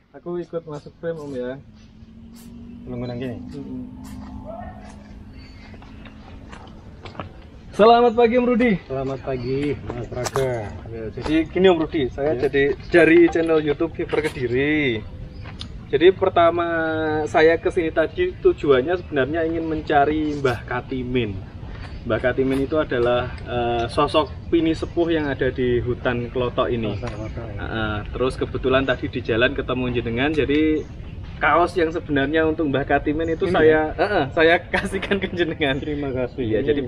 Aku ikut masuk frame Om ya. Menggunakan gini. Selamat pagi Om Rudi. Selamat pagi Mas Raga. Ya, jadi gini Om Rudi, saya jadi dari channel YouTube Keeper Kediri. Jadi pertama saya kesini tadi tujuannya sebenarnya ingin mencari Mbah Katimin. Mbah Katimin itu adalah sosok pini sepuh yang ada di hutan Klotok ini. Terus kebetulan tadi di jalan ketemu jenengan, jadi kaos yang sebenarnya untuk Mbah Katimin itu ini saya kasihkan ke jenengan. Terima kasih. Iya, jadi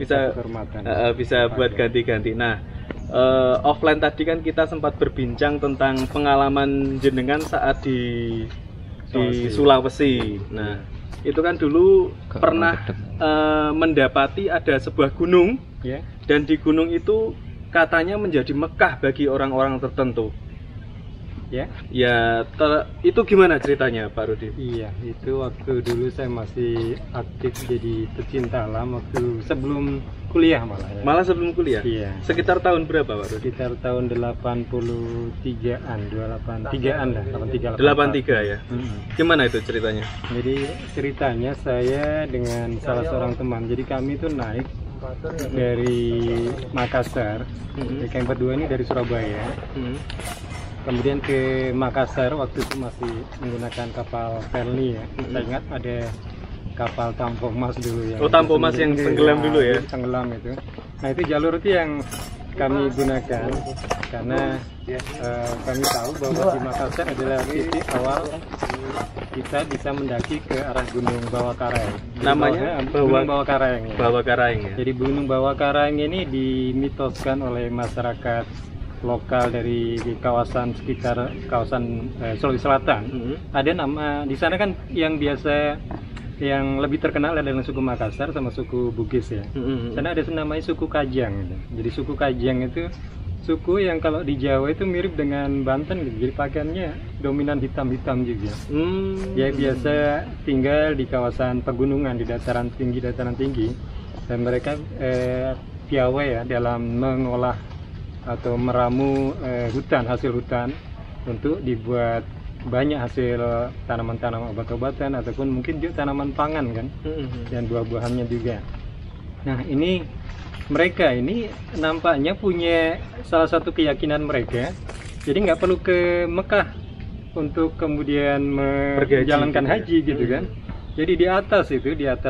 bisa buat ganti-ganti. Nah, offline tadi kan kita sempat berbincang tentang pengalaman jenengan saat di Sulawesi. Nah, itu kan dulu pernah mendapati ada sebuah gunung, dan di gunung itu katanya menjadi Mekah bagi orang-orang tertentu. Itu gimana ceritanya Pak Rudi? Iya, itu waktu dulu saya masih aktif jadi pecinta alam waktu sebelum kuliah malah ya. Malah sebelum kuliah? Iya. Sekitar tahun berapa Pak Rudi? Sekitar tahun 83-an, 283-an lah, 83 ya? Gimana itu ceritanya? Jadi ceritanya saya dengan salah seorang teman, jadi kami itu naik dari Makassar, kami berdua ini dari Surabaya. Kemudian ke Makassar, waktu itu masih menggunakan kapal Pelni ya. Saya ingat ada kapal Tampomas dulu ya. Oh, Tampomas yang tenggelam dulu ya? Tenggelam itu. Nah, itu jalur itu yang kami gunakan karena kami tahu bahwa di Makassar adalah titik awal kita bisa mendaki ke arah Gunung Bawakaraeng. Namanya Gunung Bawakaraeng ya. Bawakaraeng ya? Jadi Gunung Bawakaraeng ini dimitoskan oleh masyarakat lokal dari kawasan sekitar kawasan Sulawesi Selatan. Ada nama di sana kan yang biasa yang lebih terkenal adalah suku Makassar sama suku Bugis ya. Sana ada namanya suku Kajang gitu. Jadi suku Kajang itu suku yang kalau di Jawa itu mirip dengan Banten gitu. Jadi pakaiannya dominan hitam-hitam juga. Dia biasa tinggal di kawasan pegunungan di dataran tinggi dan mereka piawai ya dalam mengolah atau meramu hasil hutan untuk dibuat banyak hasil tanaman-tanaman obat-obatan ataupun mungkin juga tanaman pangan kan, dan buah-buahannya juga. Nah, ini mereka ini nampaknya punya salah satu keyakinan mereka, jadi nggak perlu ke Mekah untuk kemudian menjalankan haji gitu kan. Jadi di atas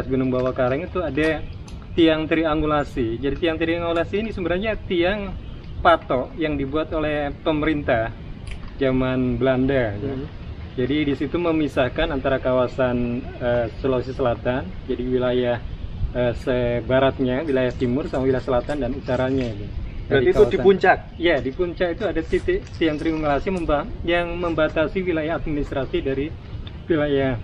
Gunung Bawakaraeng itu ada tiang triangulasi. Jadi tiang triangulasi ini sebenarnya tiang patok yang dibuat oleh pemerintah zaman Belanda. Jadi di situ memisahkan antara kawasan Sulawesi Selatan, jadi wilayah sebaratnya, wilayah timur sama wilayah selatan dan utaranya. Berarti itu di puncak? Ya, di puncak itu ada titik tiang triangulasi yang membatasi wilayah administrasi dari wilayah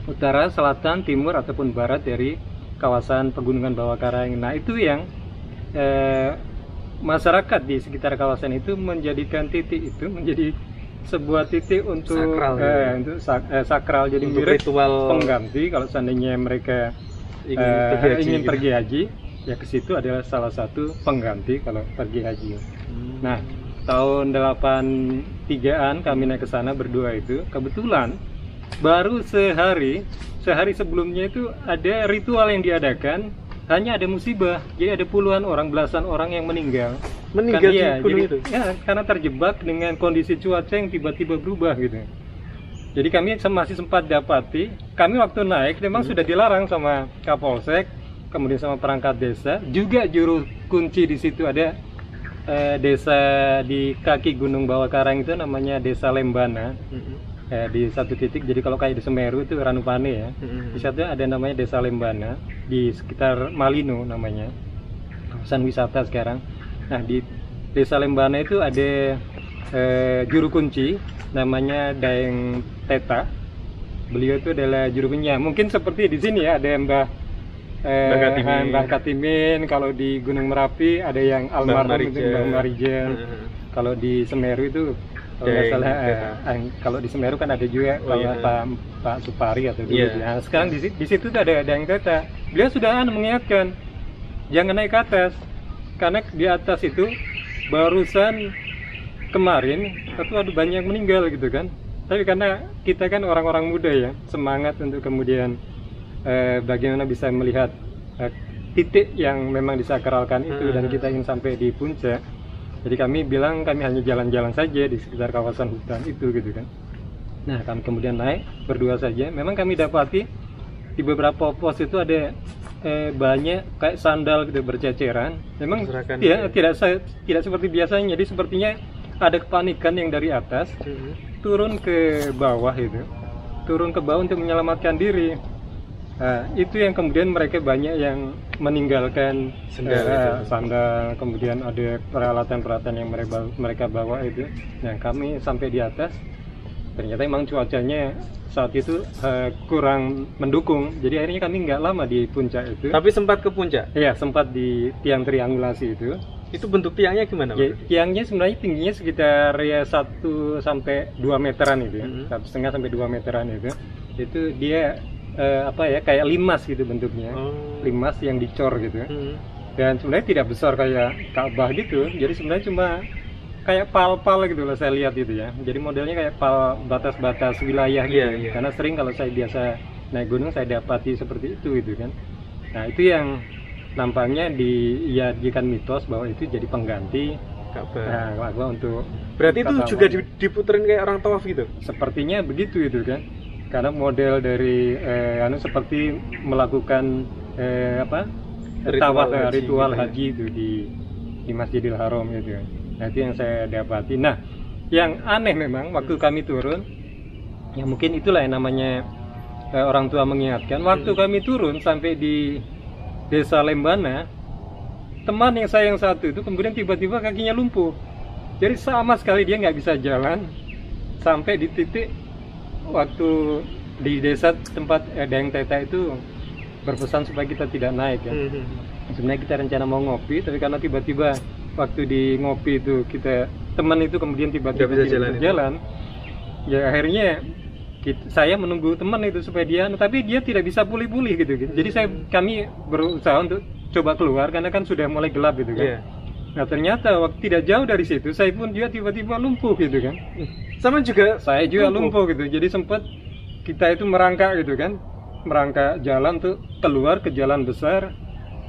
utara, selatan, timur ataupun barat dari kawasan pegunungan Bawakaraeng. Nah, itu yang masyarakat di sekitar kawasan itu menjadikan titik itu menjadi sebuah titik untuk sakral, jadi untuk mirip ritual pengganti kalau seandainya mereka ingin pergi haji ya, ke situ adalah salah satu pengganti kalau pergi haji. Nah, tahun 83-an kami naik ke sana berdua itu, kebetulan baru sehari sebelumnya itu ada ritual yang diadakan. Hanya ada musibah, jadi ada puluhan orang, belasan orang yang meninggal di gunung itu. Ya, karena terjebak dengan kondisi cuaca yang tiba-tiba berubah gitu. Jadi kami masih sempat dapati, kami waktu naik memang sudah dilarang sama Kapolsek, kemudian sama perangkat desa, juga juru kunci di situ ada desa di kaki Gunung Bawakaraeng itu namanya Desa Lembana. Di satu titik, jadi kalau kayak di Semeru itu Ranupane ya, di satu ada namanya Desa Lembana di sekitar Malino namanya, kawasan wisata sekarang. Nah, di Desa Lembana itu ada juru kunci namanya Daeng Teta. Beliau itu adalah juru kunci, mungkin seperti di sini ya, ada Mbah Katimin. Kalau di Gunung Merapi ada yang almarhum itu Mbah Marijen. Kalau di Semeru itu kalau nggak salah, kalau di Semeru kan ada juga Pak Supari atau dulu. Nah, sekarang di situ tuh ada yang Teta. Beliau sudah mengingatkan jangan naik ke atas karena di atas itu barusan kemarin ada banyak yang meninggal gitu kan. Tapi karena kita kan orang-orang muda ya, semangat untuk kemudian bagaimana bisa melihat titik yang memang disakralkan itu dan kita ingin sampai di puncak. Jadi kami bilang kami hanya jalan-jalan saja di sekitar kawasan hutan itu gitu kan. Nah kami kemudian naik berdua saja. Memang kami dapati di beberapa pos itu ada banyak kayak sandal gitu berceceran. Memang tidak seperti biasanya. Jadi sepertinya ada kepanikan yang dari atas turun ke bawah itu, turun ke bawah untuk menyelamatkan diri. Nah, itu yang kemudian mereka banyak yang meninggalkan sandal, kemudian ada peralatan-peralatan yang mereka bawa itu. Nah, kami sampai di atas, ternyata memang cuacanya saat itu kurang mendukung. Jadi akhirnya kami nggak lama di puncak itu. Tapi sempat ke puncak? Iya, sempat di tiang triangulasi itu. Itu bentuk tiangnya gimana? Ya, tiangnya sebenarnya tingginya sekitar ya 1 sampai 2 meteran itu ya. 1,5 sampai 2 meteran itu. Itu dia kayak limas gitu bentuknya. Limas yang dicor gitu. Dan sebenarnya tidak besar kayak Ka'bah gitu. Jadi sebenarnya cuma kayak pal-pal gitu loh saya lihat itu ya. Jadi modelnya kayak pal batas-batas wilayah gitu. Karena sering kalau saya biasa naik gunung saya dapati seperti itu gitu kan. Nah, itu yang nampaknya dijadikan mitos bahwa itu jadi pengganti Ka'bah. Ka'bah untuk. Berarti itu juga diputerin kayak orang tawaf gitu? Sepertinya begitu itu kan. Karena model dari seperti melakukan ritual haji itu di Masjidil Haram itu. Nah, itu yang saya dapati. Nah, yang aneh memang waktu kami turun, ya mungkin itulah yang namanya orang tua mengingatkan. Waktu kami turun sampai di Desa Lembana, teman yang satu itu kemudian tiba-tiba kakinya lumpuh. Jadi sama sekali dia nggak bisa jalan sampai di titik waktu di desa tempat Dayang Teta itu berpesan supaya kita tidak naik ya. Sebenarnya kita rencana mau ngopi, tapi karena tiba-tiba waktu di ngopi itu teman itu kemudian tiba-tiba tidak bisa jalan, ya akhirnya saya menunggu teman itu supaya dia, tapi dia tidak bisa pulih-pulih gitu. Jadi kami berusaha untuk coba keluar karena kan sudah mulai gelap gitu kan. Nah ternyata waktu tidak jauh dari situ, saya pun dia tiba-tiba lumpuh gitu kan. Saya juga lumpuh gitu. Jadi sempat kita itu merangkak gitu kan, merangkak jalan tuh keluar ke jalan besar,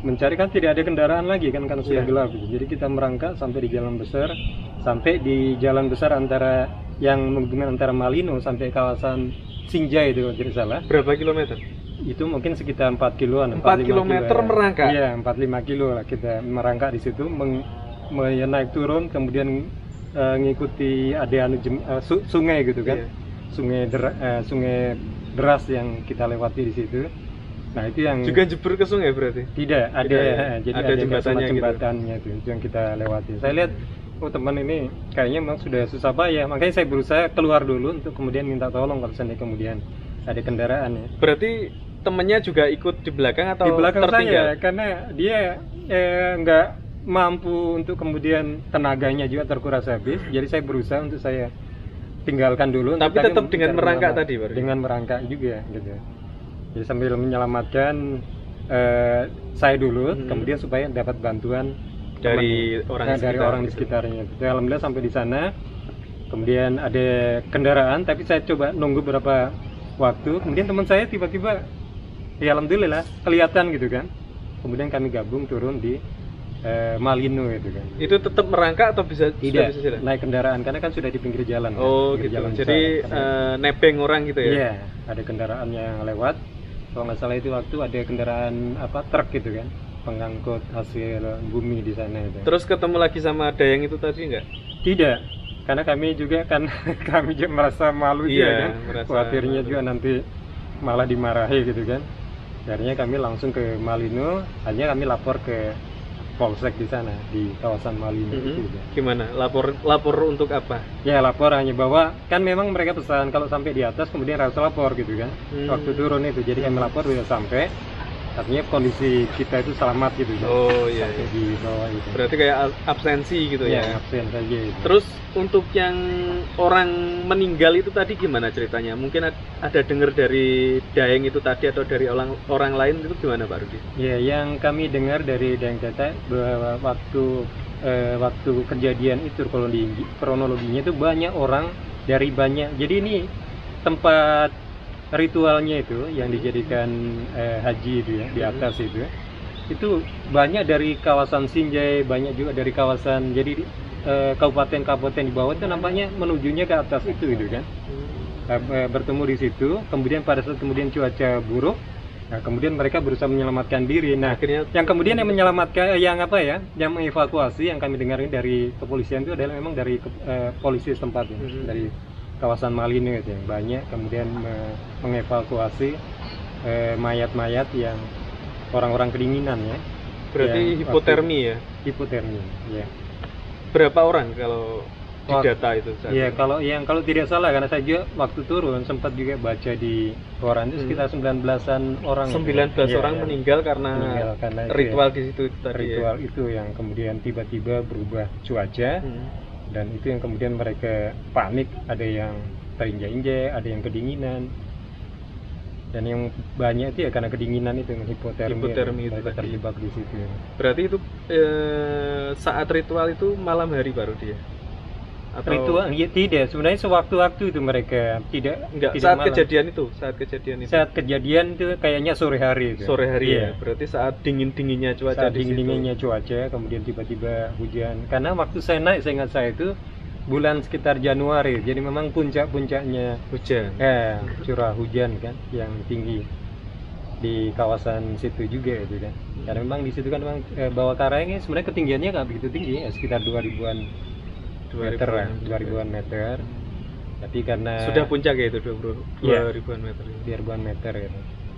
mencari kan tidak ada kendaraan lagi kan karena sudah gelap gitu. Jadi kita merangkak sampai di jalan besar, antara yang menghubungkan antara Malino sampai kawasan Sinjai itu kalau tidak salah. Berapa kilometer? Itu mungkin sekitar 4 kiloan. 4 kilometer merangkak? Iya, 4-5 kilo lah kita merangkak di situ, naik turun, kemudian ngikuti ada sungai gitu kan. Sungai deras yang kita lewati di situ. Nah, itu yang juga jebur ke sungai berarti? Tidak, jadi ada jembatannya gitu. Itu yang kita lewati. Saya lihat teman ini kayaknya memang sudah susah payah, makanya saya berusaha keluar dulu untuk kemudian minta tolong kalau seandainya kemudian ada kendaraan ya. Berarti temennya juga ikut di belakang atau di belakang tertinggal? Saya, karena dia nggak mampu untuk kemudian tenaganya juga terkuras habis, jadi saya berusaha untuk saya tinggalkan dulu. Tapi tetap dengan merangkak tadi, Pak? Dengan merangkak juga gitu. Jadi sambil menyelamatkan saya dulu, kemudian supaya dapat bantuan dari orang di sekitarnya. Alhamdulillah sampai di sana, kemudian ada kendaraan, tapi saya coba nunggu beberapa waktu, kemudian teman saya tiba-tiba, ya alhamdulillah kelihatan gitu kan. Kemudian kami gabung turun di Malino itu kan. Itu tetap merangkak atau bisa jalan? Naik kendaraan karena kan sudah di pinggir jalan. Oh kan? gitu. Jalan jadi nebeng orang gitu ya? Iya, ada kendaraan yang lewat. Kalau nggak salah itu waktu ada kendaraan truk gitu kan, pengangkut hasil bumi di sana itu. Terus ketemu lagi sama Dayang itu tadi nggak? Tidak, karena kami juga kan kami juga merasa malu juga kan, khawatirnya juga nanti malah dimarahi gitu kan. Akhirnya kami langsung ke Malino, hanya kami lapor ke Polsek di sana di kawasan Malino itu. Gimana? Lapor untuk apa? Ya lapor hanya bahwa kan memang mereka pesan kalau sampai di atas kemudian harus lapor gitu kan. Waktu turun itu jadi kami lapor sudah sampai. Artinya kondisi kita itu selamat gitu kan. Oh iya. Sampai di bawah itu. Berarti kayak absensi gitu ya? Absen saja. Gitu. Terus untuk yang orang meninggal itu tadi gimana ceritanya? Mungkin ada dengar dari Dayang itu tadi atau dari orang lain itu gimana Pak Rudi? Ya, yang kami dengar dari Dayang Teta bahwa waktu kejadian itu kronologinya itu banyak orang dari banyak. Jadi ini tempat ritualnya itu yang dijadikan haji itu ya, di atas itu banyak dari kawasan Sinjai, banyak juga dari kawasan, jadi kabupaten-kabupaten di bawah itu nampaknya menujunya ke atas itu kan. Bertemu di situ, kemudian pada saat kemudian cuaca buruk, nah kemudian mereka berusaha menyelamatkan diri. Nah, akhirnya yang kemudian yang menyelamatkan, yang mengevakuasi, yang kami dengarin dari kepolisian itu adalah memang dari polisi setempat ya, dari kawasan Malino itu yang banyak kemudian mengevakuasi mayat-mayat yang orang-orang kedinginan ya. Berarti hipotermi ya? Hipotermi, ya. Berapa orang kalau di data itu? Iya, kalau tidak salah, karena saya juga waktu turun sempat juga baca di koran itu sekitar 19-an orang. 19 orang meninggal karena ritual di situ tadi. Ritual itu yang kemudian tiba-tiba berubah cuaca. Dan itu yang kemudian mereka panik, ada yang terinjak-injak, ada yang kedinginan, dan yang banyak itu ya karena kedinginan itu, hipotermi itu terjebak di situ. Berarti itu saat ritual itu malam hari baru dia? Atau ritual ya, tidak, sebenarnya sewaktu-waktu itu mereka tidak saat malam. Saat kejadian itu kayaknya sore hari itu. Sore hari ya. Berarti saat dingin-dinginnya cuaca cuaca, kemudian tiba-tiba hujan. Karena waktu saya naik, saya ingat saya itu bulan sekitar Januari. Jadi memang puncak-puncaknya hujan. Curah hujan kan yang tinggi di kawasan situ juga itu kan. Karena memang di situ kan memang bawah karangnya sebenarnya ketinggiannya nggak begitu tinggi, sekitar 2000-an meter. Tapi karena sudah puncak ya itu 2000-an meter. 2000-an meter ya.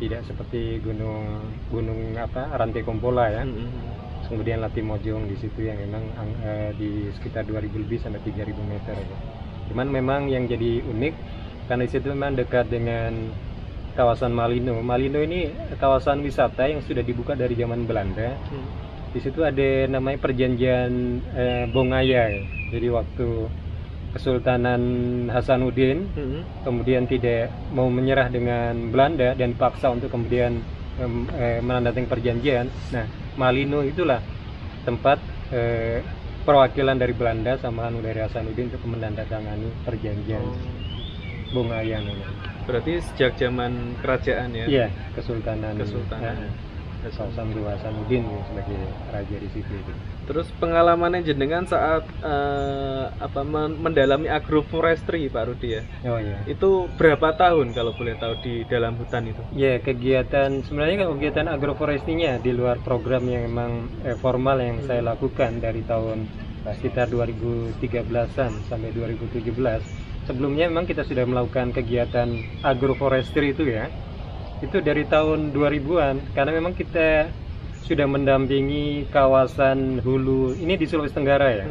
Tidak seperti gunung Rantai Kompola ya. Kemudian Latimojong di situ yang memang di sekitar 2000 lebih sampai 3000 meter ya. Cuman memang yang jadi unik karena di situ memang dekat dengan kawasan Malino. Malino ini kawasan wisata yang sudah dibuka dari zaman Belanda. Di situ ada namanya perjanjian Bongaya. Jadi waktu Kesultanan Hasanuddin kemudian tidak mau menyerah dengan Belanda dan dipaksa untuk kemudian menandatangani perjanjian. Nah, Malino itulah tempat perwakilan dari Belanda sama dari Hasanuddin untuk menandatangani perjanjian Bongaya namanya. Berarti sejak zaman kerajaan ya? Iya, Kesultanan. Hasanuddin sebagai raja di situ. Terus pengalamannya jenengan saat mendalami agroforestry Pak Rudi ya? Oh iya. Itu berapa tahun kalau boleh tahu di dalam hutan itu? Ya, sebenarnya kegiatan agroforestry-nya di luar program yang memang formal yang saya lakukan dari tahun sekitar 2013-an sampai 2017. Sebelumnya memang kita sudah melakukan kegiatan agroforestry itu ya. Itu dari tahun 2000-an, karena memang kita sudah mendampingi kawasan hulu ini di Sulawesi Tenggara ya.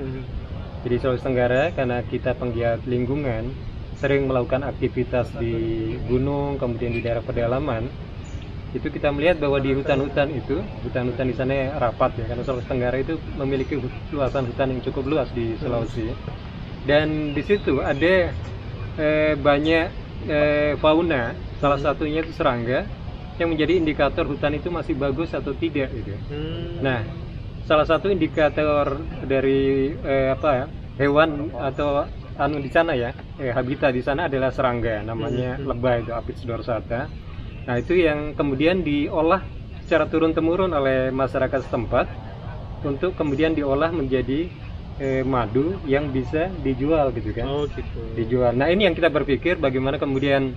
Jadi Sulawesi Tenggara karena kita penggiat lingkungan sering melakukan aktivitas di gunung, kemudian di daerah pedalaman. Itu kita melihat bahwa di hutan-hutan di sana rapat ya, karena Sulawesi Tenggara itu memiliki luasan hutan yang cukup luas di Sulawesi. Dan di situ ada banyak fauna, salah satunya itu serangga yang menjadi indikator hutan itu masih bagus atau tidak gitu. Nah, salah satu indikator dari hewan atau di sana ya, habitat di sana adalah serangga, namanya lebah itu, Apis dorsata. Nah, itu yang kemudian diolah secara turun-temurun oleh masyarakat setempat untuk kemudian diolah menjadi madu yang bisa dijual gitu kan. Oh gitu. Dijual. Nah, ini yang kita berpikir bagaimana kemudian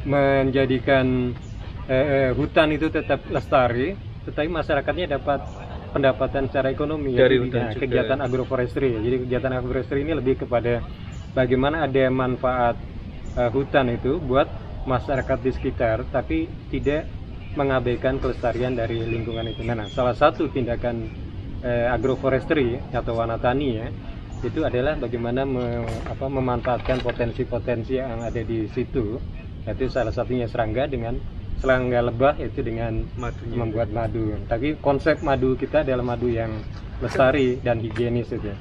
menjadikan hutan itu tetap lestari, tetapi masyarakatnya dapat pendapatan secara ekonomi dari hutan juga. Kegiatan agroforestry. Jadi kegiatan agroforestry ini lebih kepada bagaimana ada manfaat hutan itu buat masyarakat di sekitar, tapi tidak mengabaikan kelestarian dari lingkungan itu. Nah, salah satu tindakan agroforestry atau wanatani ya, itu adalah bagaimana memanfaatkan potensi-potensi yang ada di situ. Yaitu salah satunya serangga lebah, yaitu dengan membuat madu. Tapi konsep madu kita adalah madu yang lestari dan higienis itu.